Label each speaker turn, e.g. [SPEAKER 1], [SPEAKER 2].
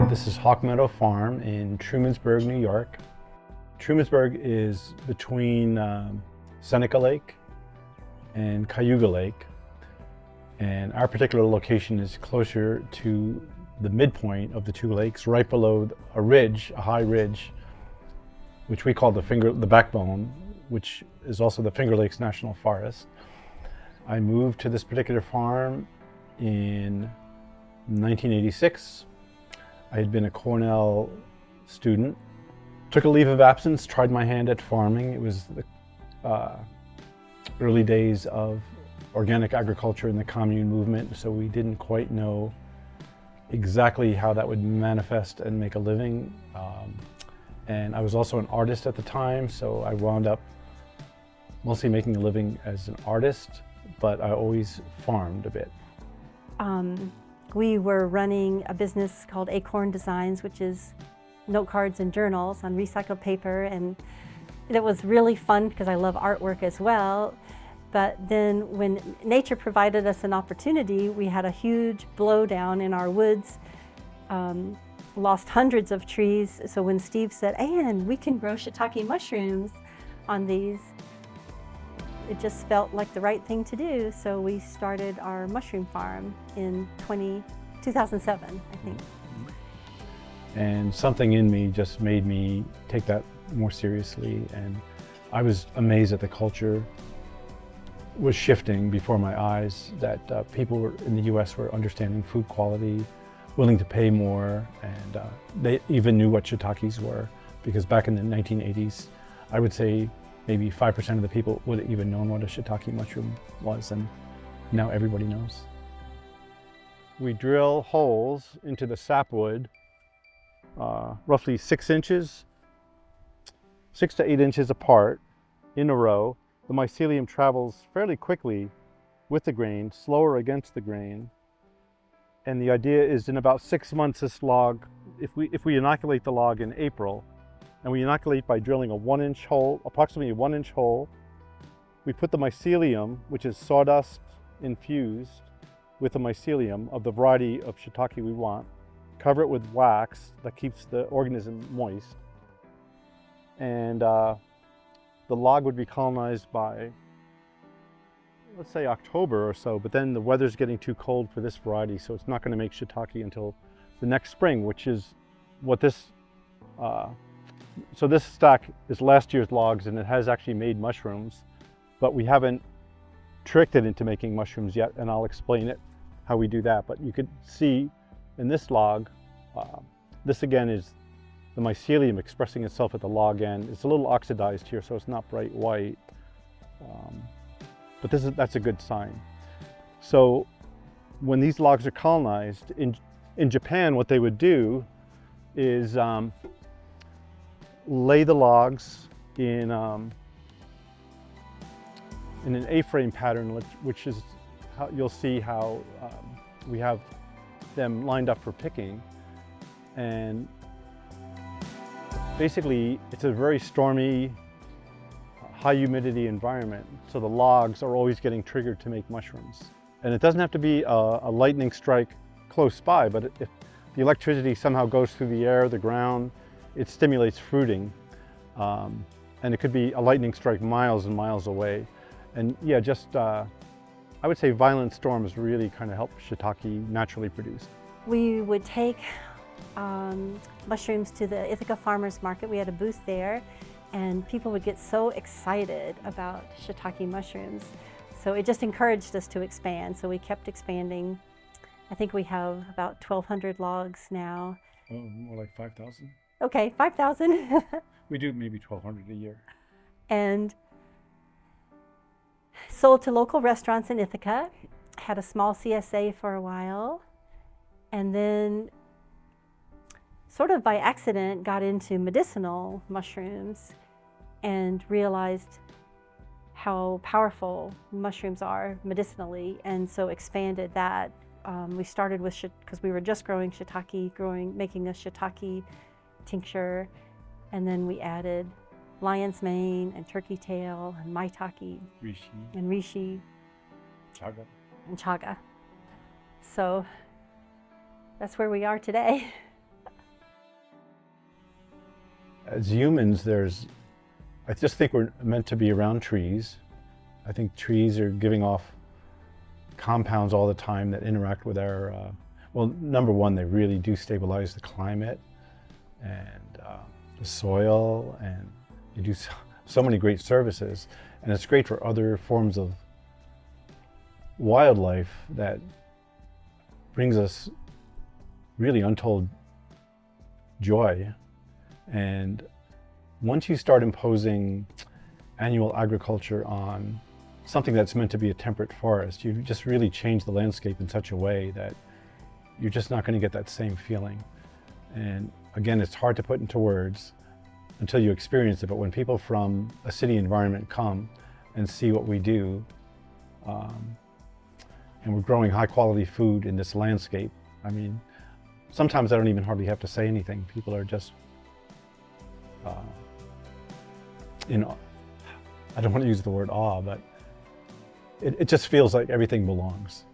[SPEAKER 1] This is Hawk Meadow Farm in Trumansburg, New York. Trumansburg is between Seneca Lake and Cayuga Lake, and our particular location is closer to the midpoint of the two lakes, right below a ridge, a high ridge, which we call the backbone, which is also the Finger Lakes National Forest. I moved to this particular farm in 1986. I had been a Cornell student, took a leave of absence, tried my hand at farming. It was the early days of organic agriculture and the commune movement, so we didn't quite know exactly how that would manifest and make a living. And I was also an artist at the time, so I wound up mostly making a living as an artist, but I always farmed a bit.
[SPEAKER 2] We were running a business called Acorn Designs, which is note cards and journals on recycled paper, and it was really fun because I love artwork as well. But then when nature provided us an opportunity, we had a huge blowdown in our woods, lost hundreds of trees. So when Steve said, "Ann, we can grow shiitake mushrooms on these," it just felt like the right thing to do. So we started our mushroom farm in 2007, I think.
[SPEAKER 1] And something in me just made me take that more seriously. And I was amazed that the culture was shifting before my eyes, that people in the US were understanding food quality, willing to pay more, and they even knew what shiitakes were, because back in the 1980s, I would say maybe 5% of the people would have even known what a shiitake mushroom was, and now everybody knows. We drill holes into the sapwood, roughly 6 to 8 inches apart in a row. The mycelium travels fairly quickly with the grain, slower against the grain. And the idea is in about 6 months, this log, if we inoculate the log in April, and we inoculate by drilling a 1-inch hole, approximately a 1-inch hole, we put the mycelium, which is sawdust infused with the mycelium of the variety of shiitake we want, cover it with wax that keeps the organism moist, and the log would be colonized by, let's say, October or so, but then the weather's getting too cold for this variety, so it's not going to make shiitake until the next spring, which is what this, so this stack is last year's logs, and it has actually made mushrooms, but we haven't tricked it into making mushrooms yet, and I'll explain it, how we do that. But you could see in this log, this again is the mycelium expressing itself at the log end. It's a little oxidized here, so it's not bright white, but that's a good sign. So when these logs are colonized, in Japan, what they would do is lay the logs in an A-frame pattern, which is how you'll see how we have them lined up for picking. And basically, it's a very stormy, high humidity environment, so the logs are always getting triggered to make mushrooms. And it doesn't have to be a lightning strike close by, but if the electricity somehow goes through the air, the ground, it stimulates fruiting. And it could be a lightning strike miles and miles away. And yeah, just, I would say violent storms really kind of help shiitake naturally produce.
[SPEAKER 2] We would take mushrooms to the Ithaca Farmers Market. We had a booth there, and people would get so excited about shiitake mushrooms. So it just encouraged us to expand. So we kept expanding. I think we have about 1,200 logs now.
[SPEAKER 1] Oh, more like 5,000?
[SPEAKER 2] Okay, 5,000.
[SPEAKER 1] We do maybe 1,200 a year.
[SPEAKER 2] And sold to local restaurants in Ithaca. Had a small CSA for a while. And then sort of by accident got into medicinal mushrooms and realized how powerful mushrooms are medicinally, and so expanded that. We started with, because we were just growing shiitake, making a shiitake tincture, and then we added lion's mane and turkey tail and maitake and reishi and chaga. So that's where we are today.
[SPEAKER 1] As humans, I just think we're meant to be around trees. I think trees are giving off compounds all the time that interact with our, well, number one, they really do stabilize the climate and the soil, and they do so many great services. And it's great for other forms of wildlife that brings us really untold joy. And once you start imposing annual agriculture on something that's meant to be a temperate forest, you just really change the landscape in such a way that you're just not going to get that same feeling. And again, it's hard to put into words until you experience it, but when people from a city environment come and see what we do, and we're growing high quality food in this landscape, I mean, sometimes I don't even hardly have to say anything. People are just I don't want to use the word awe, but it just feels like everything belongs.